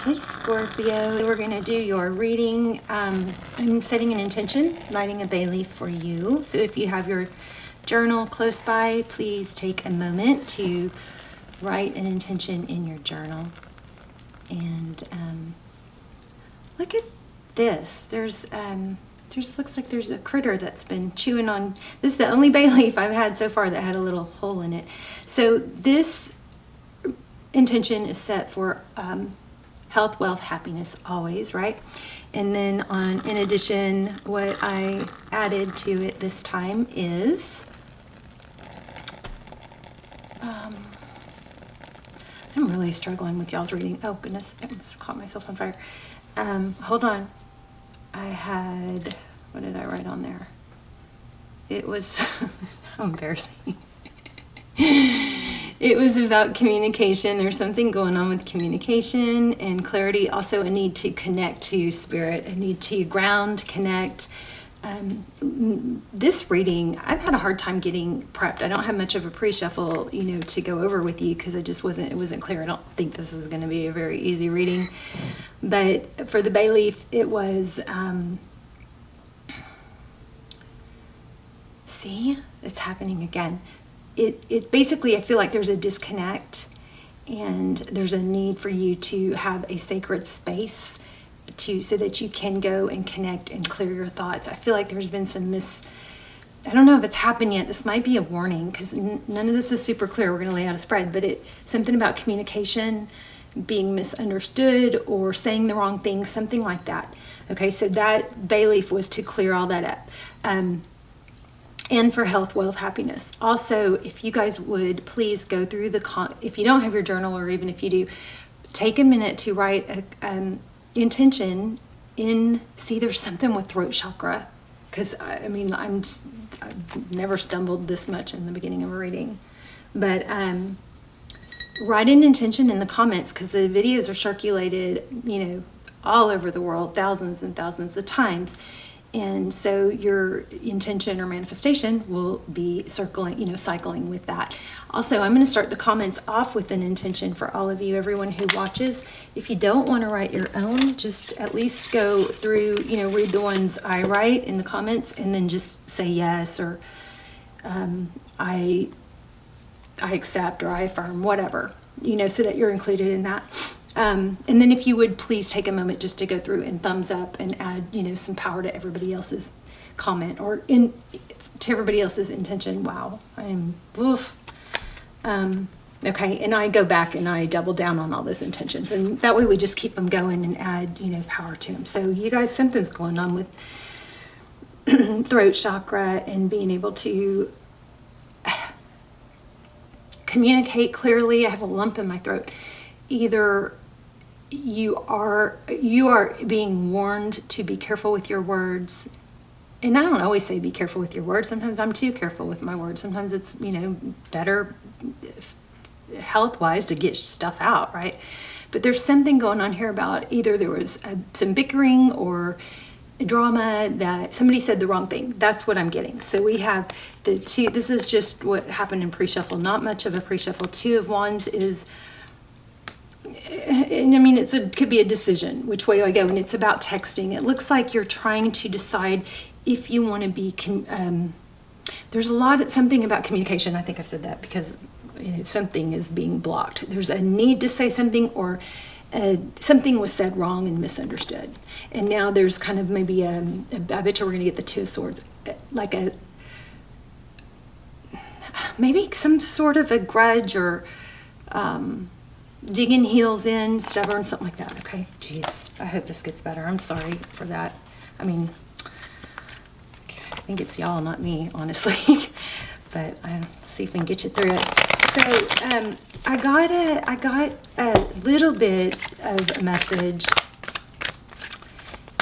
Hey Scorpio, we're going to do your reading. I'm setting an intention, lighting a bay leaf for you. So if you have your journal close by, please take a moment to write an intention in your journal. And look at this. There's looks like there's a critter that's been chewing on. This is the only bay leaf I've had so far that had a little hole in it. So this intention is set for health, wealth, happiness, always, right? And then in addition, what I added to it this time is, I'm really struggling with y'all's reading. Oh goodness, I must have caught myself on fire. Hold on. What did I write on there? It was, how embarrassing. It was about communication. There's something going on with communication and clarity. Also, a need to connect to spirit, a need to ground, connect. This reading, I've had a hard time getting prepped. I don't have much of a pre-shuffle, to go over with you because it wasn't clear. I don't think this is going to be a very easy reading. But for the bay leaf, it was, see, it's happening again. It basically, I feel like there's a disconnect and there's a need for you to have a sacred space so that you can go and connect and clear your thoughts. I feel like there's been some I don't know if it's happened yet. This might be a warning because none of this is super clear. We're going to lay out a spread, but something about communication being misunderstood or saying the wrong thing, something like that. Okay, so that bay leaf was to clear all that up. And for health, wealth, happiness. Also, if you guys would please go through if you don't have your journal, or even if you do, take a minute to write an intention see, there's something with throat chakra, because I've never stumbled this much in the beginning of a reading. But write an intention in the comments, because the videos are circulated, all over the world, thousands and thousands of times. And so your intention or manifestation will be cycling with that. Also, I'm going to start the comments off with an intention for all of you, everyone who watches. If you don't want to write your own, just at least go through, read the ones I write in the comments and then just say yes, or I accept, or I affirm, whatever, so that you're included in that. And then if you would please take a moment just to go through and thumbs up and add, some power to everybody else's comment or to everybody else's intention. Wow. Okay. And I go back and I double down on all those intentions, and that way we just keep them going and add, power to them. So you guys, something's going on with throat chakra and being able to communicate clearly. I have a lump in my throat. Either you are being warned to be careful with your words, and I don't always say be careful with your words. Sometimes I'm too careful with my words. Sometimes it's better health-wise to get stuff out, right? But there's something going on here about either there was some bickering or drama, that somebody said the wrong thing. That's what I'm getting. So we have the two. This is just what happened in pre-shuffle. Not much of a pre-shuffle. Two of Wands is, and it could be a decision. Which way do I go? And it's about texting. It looks like you're trying to decide if you want to be. There's something about communication. I think I've said that because something is being blocked. There's a need to say something, or something was said wrong and misunderstood. And now there's kind of maybe I bet you we're going to get the Two of Swords, like maybe some sort of a grudge or. Digging heels in, stubborn, something like that. Okay, jeez, I hope this gets better. I'm sorry for that. I think it's y'all, not me, honestly. But I'll see if we can get you through it. So I got a little bit of a message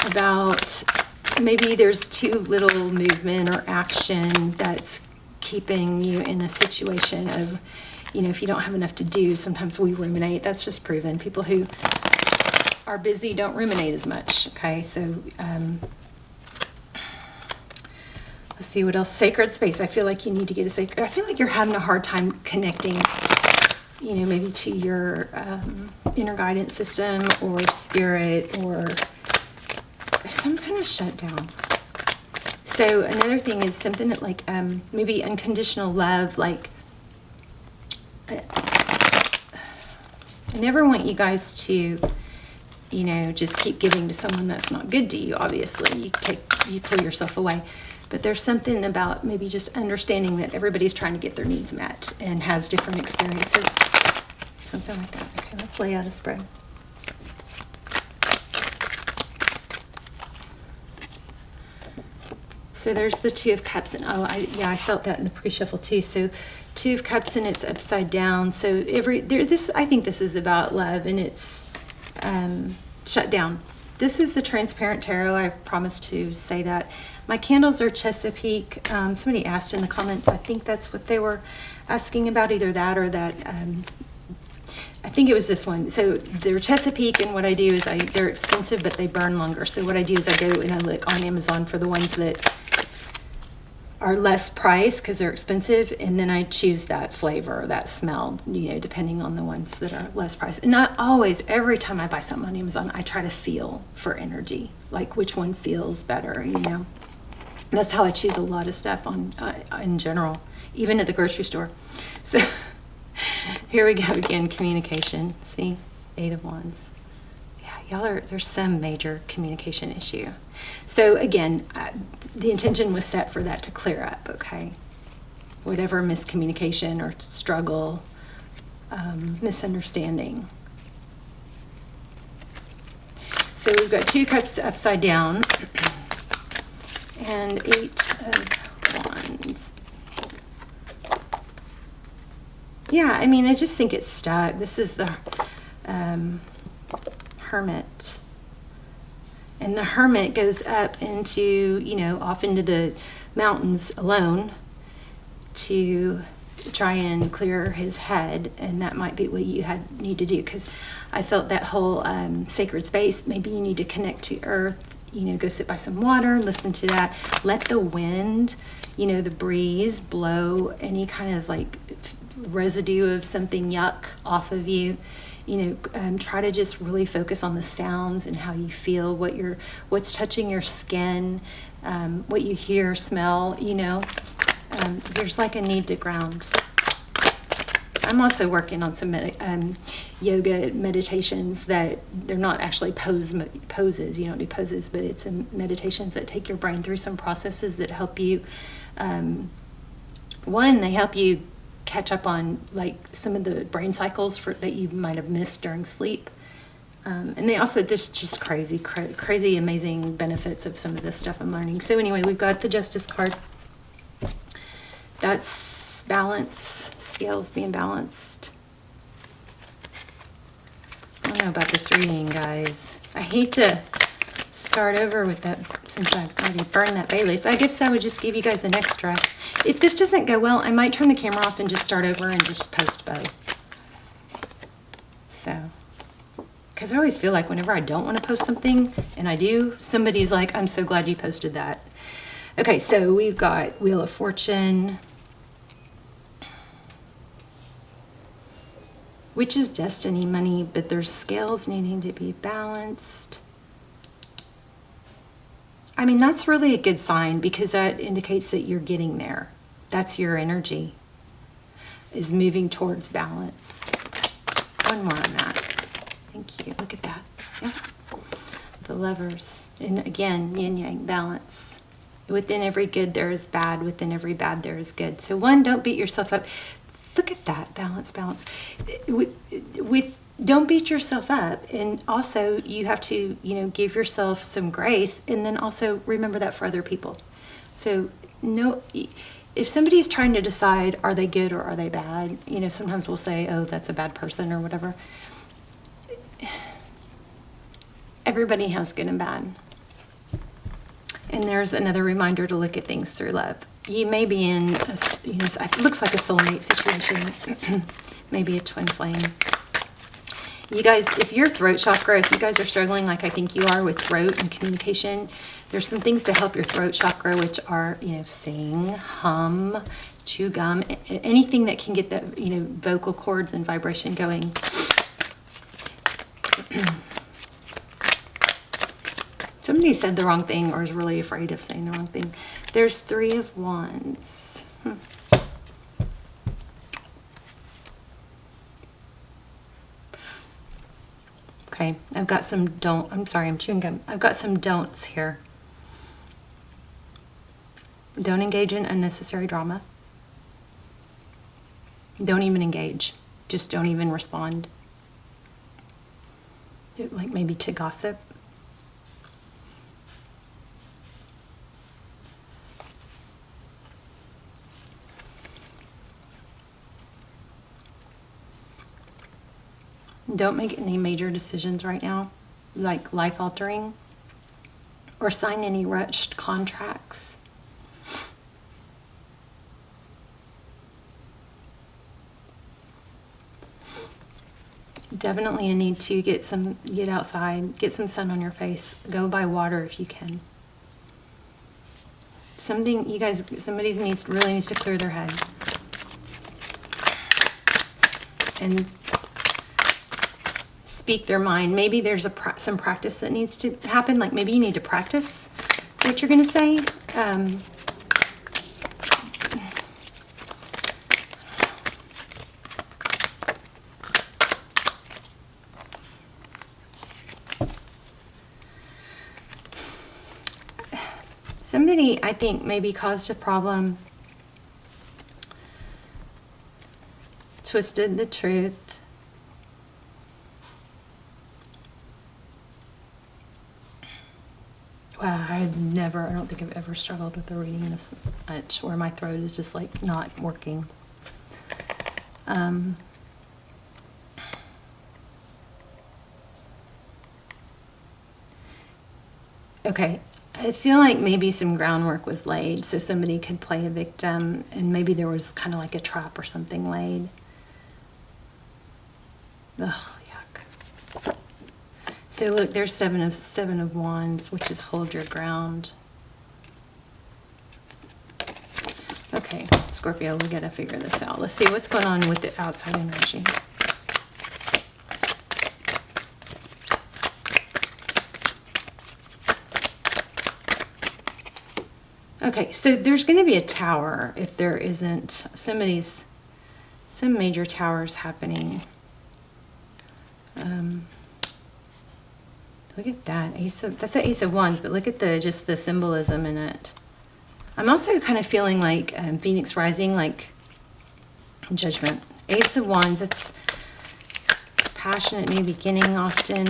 about maybe there's too little movement or action that's keeping you in a situation of, if you don't have enough to do. Sometimes we ruminate. That's just proven. People who are busy don't ruminate as much. Okay, so let's see what else. Sacred space. I feel like you need to get a sacred. I feel like you're having a hard time connecting you know, maybe to your inner guidance system or spirit or some kind of shutdown. So another thing is something that like maybe unconditional love, like I never want you guys to, you know, just keep giving to someone that's not good to you. Obviously, you pull yourself away. But there's something about maybe just understanding that everybody's trying to get their needs met and has different experiences. Something like that. Okay, let's lay out a spread. So there's the Two of Cups, and I felt that in the pre-shuffle too. So Two of Cups, and it's upside down. So I think this is about love, and it's shut down. This is the Transparent Tarot. I promised to say that. My candles are Chesapeake. Somebody asked in the comments, I think that's what they were asking about, either that or that. I think it was this one. So they're Chesapeake, and what I do is they're expensive, but they burn longer. So what I do is I go and I look on Amazon for the ones that are less priced because they're expensive, and then I choose that flavor, that smell, you know, depending on the ones that are less priced. And not always, every time I buy something on Amazon, I try to feel for energy, like which one feels better, you know. And that's how I choose a lot of stuff on in general, even at the grocery store. So here we go again, communication. See, 8 of Wands. Yeah, there's some major communication issue. So again, the intention was set for that to clear up, okay? Whatever miscommunication or struggle, misunderstanding. So we've got 2 cups upside down and 8 of Wands. Yeah, I mean, I just think it's stuck. This is the Hermit. And the Hermit goes up into, you know, off into the mountains alone to try and clear his head. And that might be what you need to do, because I felt that whole sacred space, maybe you need to connect to earth, you know, go sit by some water, listen to that. Let the wind, you know, the breeze blow any kind of like residue of something yuck off of you. You know, try to just really focus on the sounds and how you feel, what's touching your skin, what you hear, smell, you know. There's like a need to ground. I'm also working on some yoga meditations that they're not actually poses. You don't do poses, but it's meditations that take your brain through some processes that help you. They help you catch up on like some of the brain cycles that you might have missed during sleep. And they also, there's just crazy, amazing benefits of some of this stuff I'm learning. So anyway, we've got the Justice card. That's balance, scales being balanced. I don't know about this reading, guys. I hate to start over with that since I've already burned that bay leaf. I guess I would just give you guys an extra. If this doesn't go well, I might turn the camera off and just start over and just post both. So, because I always feel like whenever I don't want to post something, and I do, somebody's like, I'm so glad you posted that. Okay, so we've got Wheel of Fortune, which is destiny, money, but there's scales needing to be balanced. I mean, that's really a good sign, because that indicates that you're getting there. That's your energy, is moving towards balance. One more on that. Thank you. Look at that. Yeah. The Lovers. And again, yin yang, balance. Within every good there is bad. Within every bad there is good. So one, don't beat yourself up. Look at that. Balance. Don't beat yourself up. And also you have to, you know, give yourself some grace, and then also remember that for other people. So no, if somebody's trying to decide, are they good or are they bad? You know, sometimes we'll say, oh, that's a bad person or whatever. Everybody has good and bad. And there's another reminder to look at things through love. You may be in, it looks like a soulmate situation, maybe a twin flame. You guys, if your throat chakra, if you guys are struggling like I think you are with throat and communication, there's some things to help your throat chakra, which are, you know, sing, hum, chew gum, anything that can get the, you know, vocal cords and vibration going. Somebody said the wrong thing or is really afraid of saying the wrong thing. There's 3 of Wands. Okay, I've got some I'm sorry, I'm chewing gum. I've got some don'ts here. Don't engage in unnecessary drama. Don't even engage. Just don't even respond. Like maybe to gossip. Don't make any major decisions right now, like life-altering, or sign any rushed contracts. Definitely a need to get outside, get some sun on your face, go by water if you can. Somebody really needs to clear their head. And speak their mind. Maybe there's some practice that needs to happen. Like maybe you need to practice what you're going to say. Somebody, I think, maybe caused a problem, twisted the truth. Wow, I don't think I've ever struggled with a reading this much, where my throat is just like not working. Okay, I feel like maybe some groundwork was laid so somebody could play a victim, and maybe there was kind of like a trap or something laid. Ugh, yuck. So look, there's seven of Wands, which is hold your ground. Okay, Scorpio, we gotta figure this out. Let's see what's going on with the outside energy. Okay, so there's going to be a tower if there isn't some major towers happening. Look at that. That's the Ace of Wands, but look at just the symbolism in it. I'm also kind of feeling like Phoenix Rising, like Judgment. Ace of Wands, it's passionate new beginning often.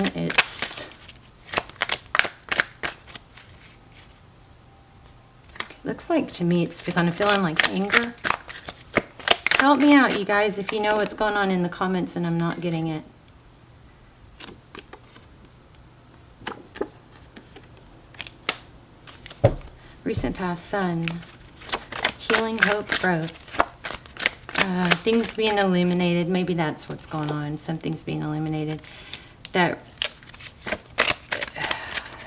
Looks like to me it's kind of feeling like anger. Help me out, you guys, if you know what's going on in the comments and I'm not getting it. Recent past, Sun. Healing, hope, growth. Things being illuminated. Maybe that's what's going on. Something's being illuminated. That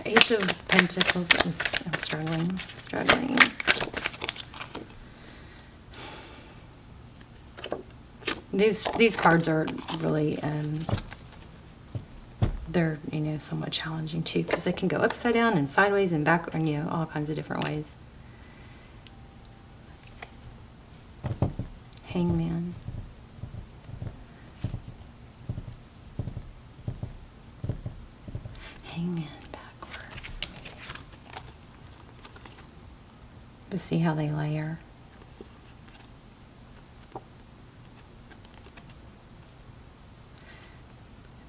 Ace of Pentacles is, I'm struggling. These cards are really, they're, somewhat challenging too, because they can go upside down and sideways and back, and all kinds of different ways. Hangman. Hangman backwards. Let me see. Let's see how they layer.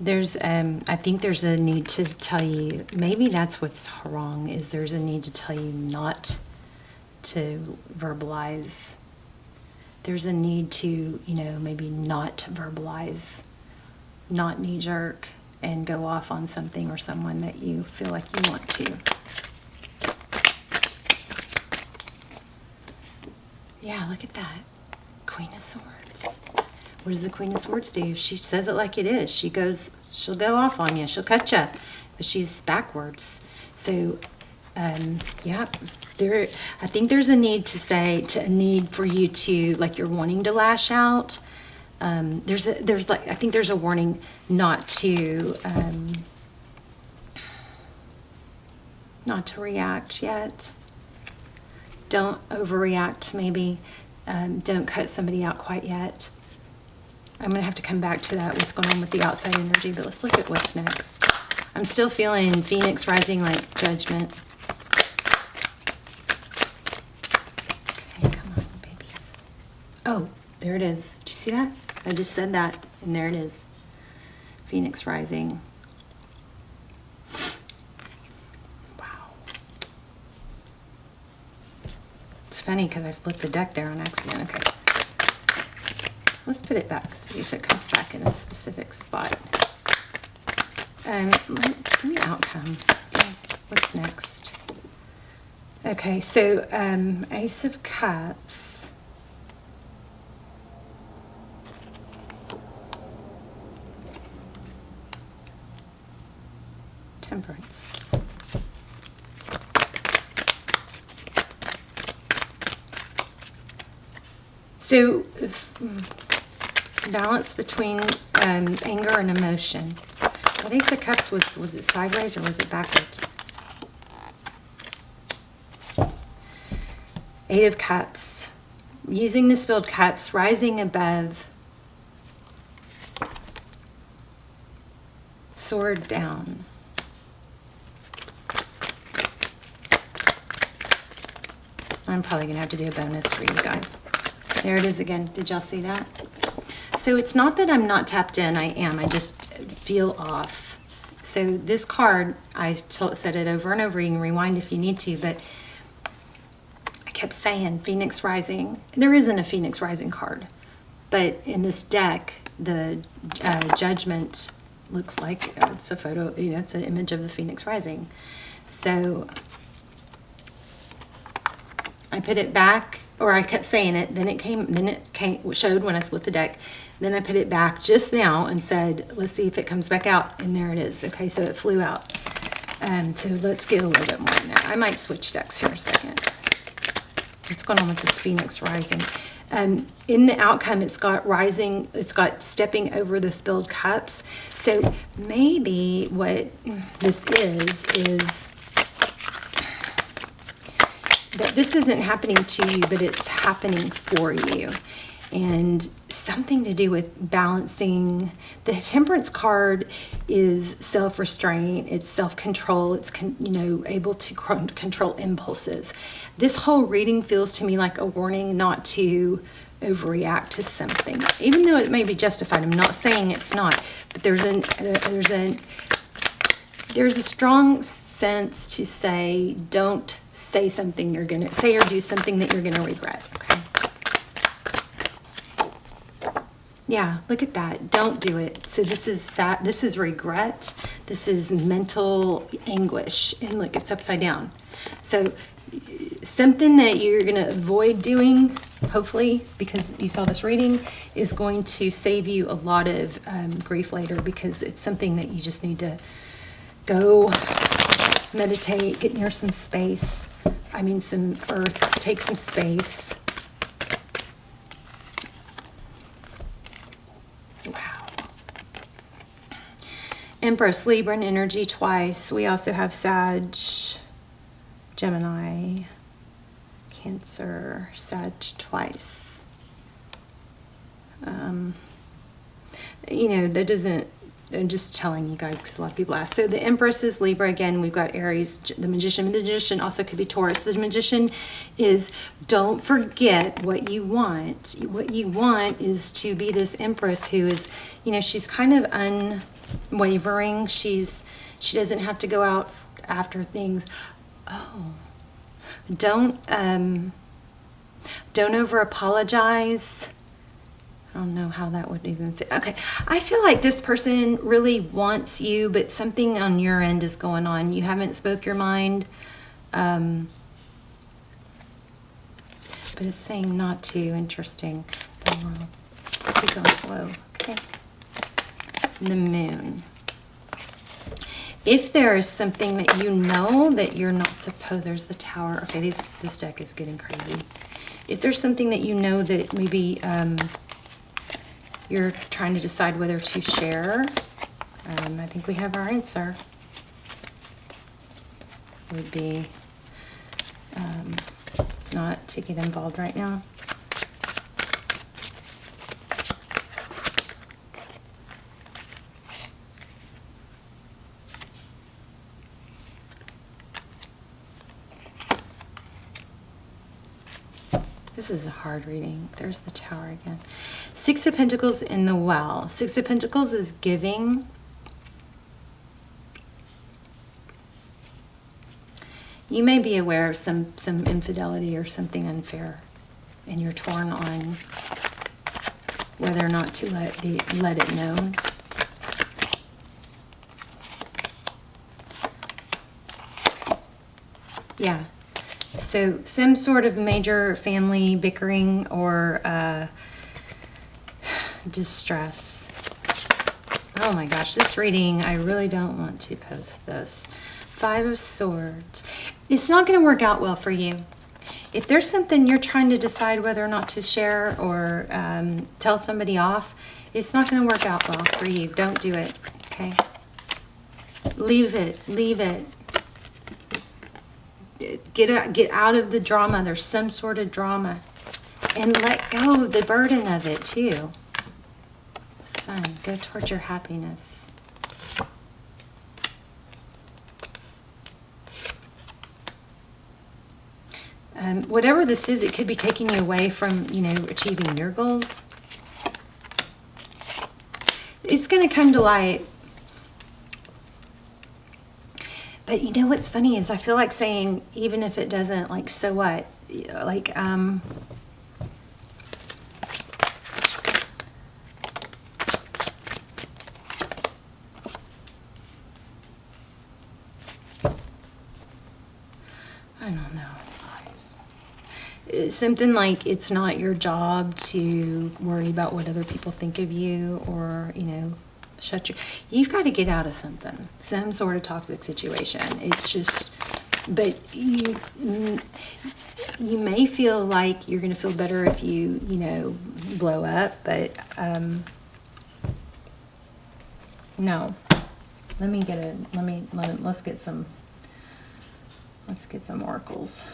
I think there's a need to tell you, maybe that's what's wrong, is there's a need to tell you not to verbalize. There's a need to, maybe not verbalize, not knee-jerk, and go off on something or someone that you feel like you want to. Yeah, look at that. Queen of Swords. What does the Queen of Swords do? She says it like it is. She She'll go off on you. She'll cut you. But she's backwards. So, yeah, I think there's a need a need for you to, like, you're wanting to lash out. I think there's a warning not to react yet. Don't overreact, maybe. Don't cut somebody out quite yet. I'm going to have to come back to that, what's going on with the outside energy, but let's look at what's next. I'm still feeling Phoenix rising, like judgment. Okay, come on, babies. Oh, there it is. Did you see that? I just said that, and there it is. Phoenix rising. Wow. It's funny because I split the deck there on accident. Okay. Let's put it back, see if it comes back in a specific spot. Give me outcome. Okay, what's next? Okay, so Ace of Cups. Temperance. So, balance between anger and emotion. What Ace of Cups was it sideways or was it backwards? Eight of Cups. Using the spilled cups, rising above. Sword down. I'm probably going to have to do a bonus for you guys. There it is again. Did y'all see that? So it's not that I'm not tapped in. I am. I just feel off. So this card, I said it over and over. You can rewind if you need to, but I kept saying Phoenix Rising. There isn't a Phoenix Rising card, but in this deck, the Judgment looks like it's a photo. You know, it's an image of the Phoenix Rising. So I put it back, or I kept saying it. Then it showed when I split the deck. Then I put it back just now and said, let's see if it comes back out. And there it is. Okay, so it flew out. So let's get a little bit more in there. I might switch decks here a second. What's going on with this Phoenix Rising? In the outcome, it's got rising, it's got stepping over the spilled cups. So maybe what this is that this isn't happening to you, but it's happening for you. And something to do with balancing. The Temperance card is self-restraint, it's self-control, it's able to control impulses. This whole reading feels to me like a warning not to overreact to something, even though it may be justified. I'm not saying it's not, but there's a strong sense to say, don't say something you're gonna say or do something that you're gonna regret. Okay. Yeah, look at that. Don't do it. So this is sad. This is regret. This is mental anguish. And look, it's upside down. So something that you're going to avoid doing, hopefully, because you saw this reading, is going to save you a lot of grief later, because it's something that you just need to go meditate, get near some space. I mean, some earth, take some space. Empress, Libra, and energy twice. We also have Sag, Gemini, Cancer, Sag twice. That doesn't, I'm just telling you guys because a lot of people ask. So the Empress is Libra again. We've got Aries, the Magician. The Magician also could be Taurus. The Magician is, don't forget what you want. What you want is to be this Empress who is, she's kind of unwavering. She doesn't have to go out after things. Oh, don't over apologize. I don't know how that would even fit. Okay, I feel like this person really wants you, but something on your end is going on. You haven't spoke your mind, but it's saying not to. Interesting. The world. Keep going slow. Okay. The Moon. If there is something that you know that you're not supposed, there's the Tower. Okay, this deck is getting crazy. If there's something that you know that maybe you're trying to decide whether to share, I think we have our answer. Would be not to get involved right now. This is a hard reading. There's the Tower again. Six of Pentacles in the Well. Six of Pentacles is giving. You may be aware of some infidelity or something unfair, and you're torn on whether or not to let it known. Yeah. So some sort of major family bickering or distress. Oh my gosh, this reading, I really don't want to post this. Five of Swords. It's not going to work out well for you. If there's something you're trying to decide whether or not to share or tell somebody off, it's not going to work out well for you. Don't do it, okay? Leave it. Leave it. Get out of the drama. There's some sort of drama. And let go of the burden of it, too. Sun, go towards your happiness. Whatever this is, it could be taking you away from, you know, achieving your goals. It's going to come to light. But you know what's funny is I feel like saying, even if it doesn't, like, so what? Like, I don't know. It's something like it's not your job to worry about what other people think of you, or, you know, you've got to get out of something, some sort of toxic situation. It's just, but you may feel like you're going to feel better if you know, blow up, but no. Let's get some oracles.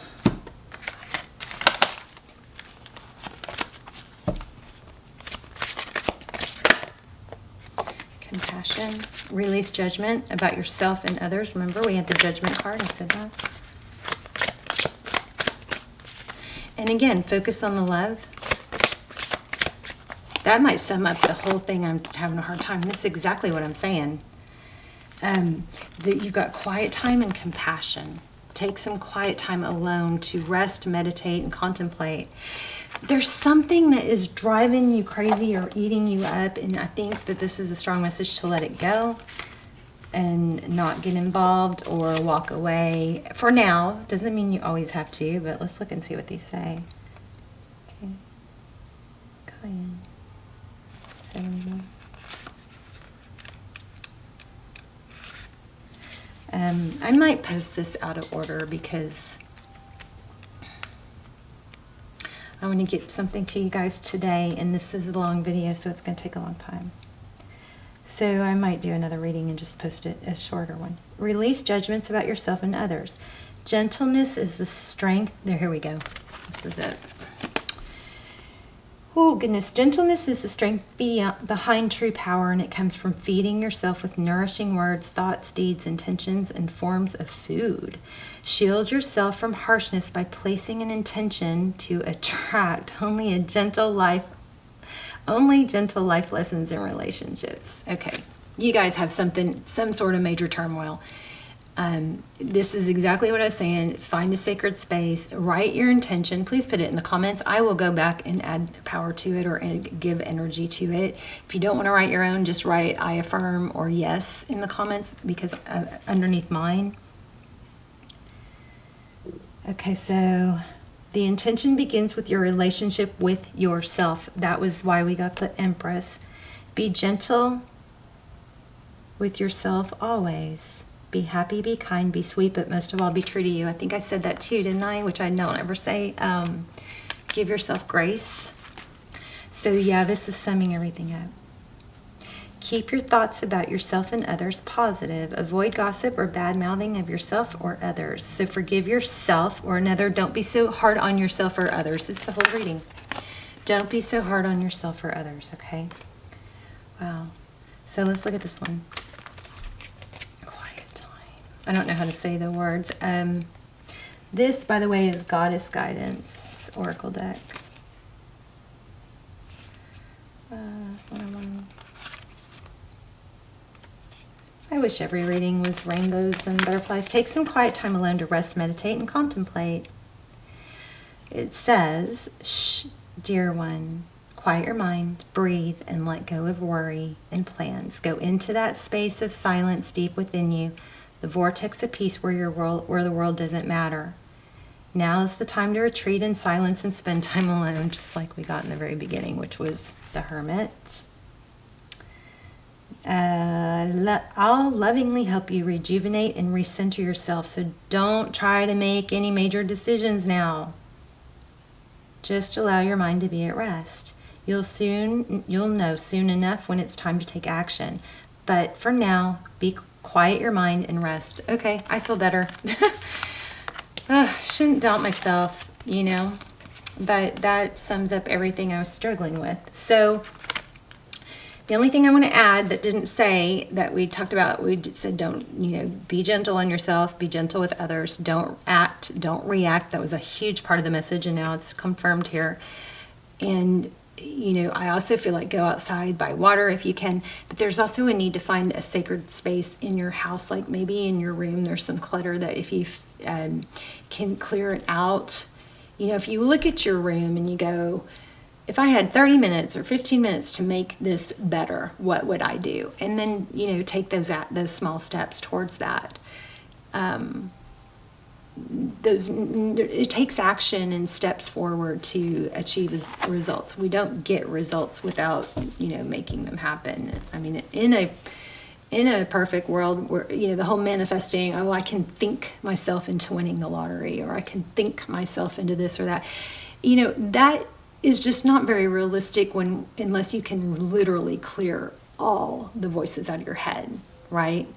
Compassion. Release judgment about yourself and others. Remember, we had the Judgment card. I said that. And again, focus on the love. That might sum up the whole thing. I'm having a hard time. This is exactly what I'm saying. That you've got quiet time and compassion. Take some quiet time alone to rest, meditate, and contemplate. There's something that is driving you crazy or eating you up, and I think that this is a strong message to let it go and not get involved or walk away. For now, doesn't mean you always have to, but let's look and see what these say. Okay. Cayenne. 70. I might post this out of order because I want to get something to you guys today, and this is a long video, so it's going to take a long time. So I might do another reading and just post it, a shorter one. Release judgments about yourself and others. Gentleness is the strength. There, here we go. This is it. Oh, goodness. Gentleness is the strength behind true power, and it comes from feeding yourself with nourishing words, thoughts, deeds, intentions, and forms of food. Shield yourself from harshness by placing an intention to attract only gentle life lessons in relationships. Okay, you guys have some sort of major turmoil. This is exactly what I was saying. Find a sacred space, write your intention. Please put it in the comments. I will go back and add power to it or give energy to it. If you don't want to write your own, just write I affirm or yes in the comments, because underneath mine. Okay, so the intention begins with your relationship with yourself. That was why we got the Empress. Be gentle with yourself always. Be happy, be kind, be sweet, but most of all, be true to you. I think I said that too, didn't I? Which I don't ever say. Give yourself grace. So yeah, this is summing everything up. Keep your thoughts about yourself and others positive. Avoid gossip or bad-mouthing of yourself or others. So forgive yourself or another. Don't be so hard on yourself or others. This is the whole reading. Don't be so hard on yourself or others, okay? Wow. So let's look at this one. Quiet time. I don't know how to say the words. This, by the way, is Goddess Guidance Oracle deck. I wish every reading was rainbows and butterflies. Take some quiet time alone to rest, meditate, and contemplate. It says, shh, dear one, quiet your mind, breathe, and let go of worry and plans. Go into that space of silence deep within you, the vortex of peace where the world doesn't matter. Now is the time to retreat in silence and spend time alone, just like we got in the very beginning, which was the Hermit. I'll lovingly help you rejuvenate and recenter yourself, so don't try to make any major decisions now. Just allow your mind to be at rest. You'll know soon enough when it's time to take action. But for now, quiet your mind and rest. Okay, I feel better. Shouldn't doubt myself, you know, but that sums up everything I was struggling with. So the only thing I want to add that didn't say that we talked about, we said don't, be gentle on yourself, be gentle with others, don't act, don't react. That was a huge part of the message, and now it's confirmed here. And, I also feel like go outside, buy water if you can, but there's also a need to find a sacred space in your house, like maybe in your room there's some clutter that if you can clear it out. If you look at your room and you go, if I had 30 minutes or 15 minutes to make this better, what would I do? And then, take those small steps towards that. It takes action and steps forward to achieve results. We don't get results without, making them happen. I mean, in a perfect world where, the whole manifesting, I can think myself into winning the lottery, or I can think myself into this or that, that is just not very realistic unless you can literally clear all the voices out of your head, right?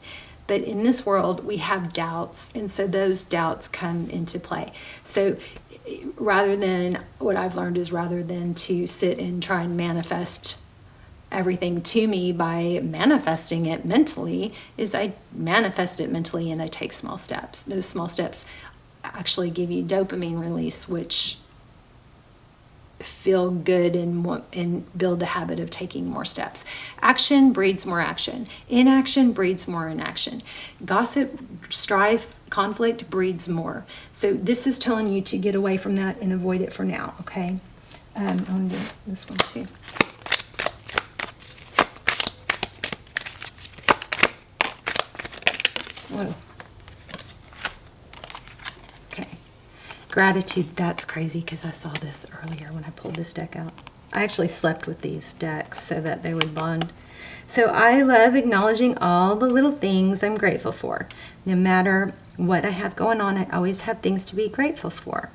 But in this world, we have doubts, and so those doubts come into play. So rather than to sit and try and manifest everything to me by manifesting it mentally, is I manifest it mentally and I take small steps. Those small steps actually give you dopamine release, which feel good and build a habit of taking more steps. Action breeds more action. Inaction breeds more inaction. Gossip, strife, conflict breeds more. So this is telling you to get away from that and avoid it for now, okay? I'm going to do this one too. Whoa. Gratitude, that's crazy because I saw this earlier when I pulled this deck out. I actually slept with these decks so that they would bond. So I love acknowledging all the little things I'm grateful for. No matter what I have going on, I always have things to be grateful for.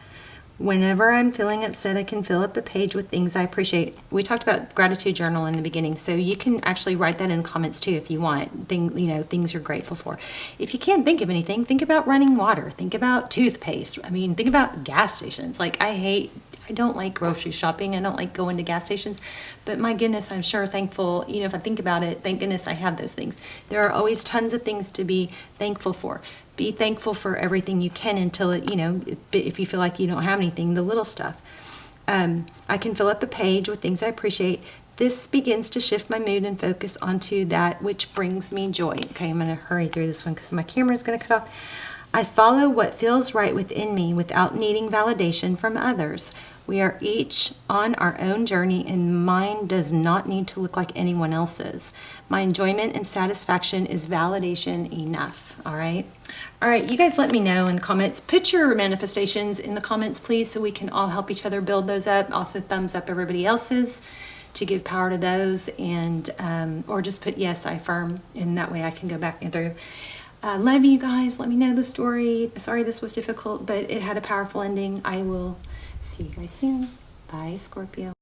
Whenever I'm feeling upset, I can fill up a page with things I appreciate. We talked about gratitude journal in the beginning, so you can actually write that in the comments too if you want. Things you're grateful for. If you can't think of anything, think about running water. Think about toothpaste. Think about gas stations. I don't like grocery shopping. I don't like going to gas stations, but my goodness, I'm sure thankful. If I think about it, thank goodness I have those things. There are always tons of things to be thankful for. Be thankful for everything you can until if you feel like you don't have anything, the little stuff. I can fill up a page with things I appreciate. This begins to shift my mood and focus onto that which brings me joy. Okay, I'm going to hurry through this one because my camera is going to cut off. I follow what feels right within me without needing validation from others. We are each on our own journey, and mine does not need to look like anyone else's. My enjoyment and satisfaction is validation enough. All right, you guys let me know in the comments. Put your manifestations in the comments, please, so we can all help each other build those up. Also, thumbs up everybody else's to give power to those, and or just put yes, I affirm, and that way I can go back and through. Love you guys. Let me know the story. Sorry this was difficult, but it had a powerful ending. I will see you guys soon. Bye, Scorpio.